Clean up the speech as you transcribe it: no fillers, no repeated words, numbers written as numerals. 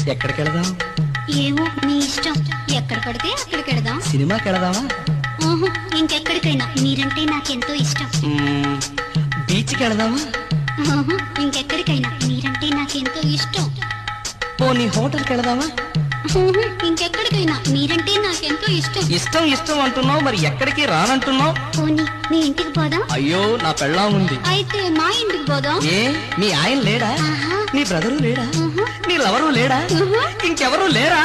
ఎక్కడికి వెళదాం? ఏమో నీ ఇష్టం. ఎక్కడ పడితే అక్కడికి వెళదాం. సినిమాకి వెళదామా? ఇంకెక్కడికైనా. మీరంటే నాకెంతో ఇష్టం. బీచ్కి వెళదామా? ఇంకెక్కడికైనా. మీరంటే నాకెంతో ఇష్టం. పోనీ హోటల్కి వెళదామా? ఇంకెక్కడికైనా. మీరంటే నాకెంతో ఇష్టం. ఇష్టం ఇష్టం అంటున్నావు, మరి ఎక్కడికి రానంటున్నావు? పోనీ మీ ఇంటికి పోదాం. అయ్యో, నా పెళ్ళాం ఉంది. అయితే మా ఇంటికి పోదాం. ఏ, మీ ఆయన లేడా? నీ బ్రదరు లేడా? నీ లవరు లేడా? ఇంకెవరు లేరా?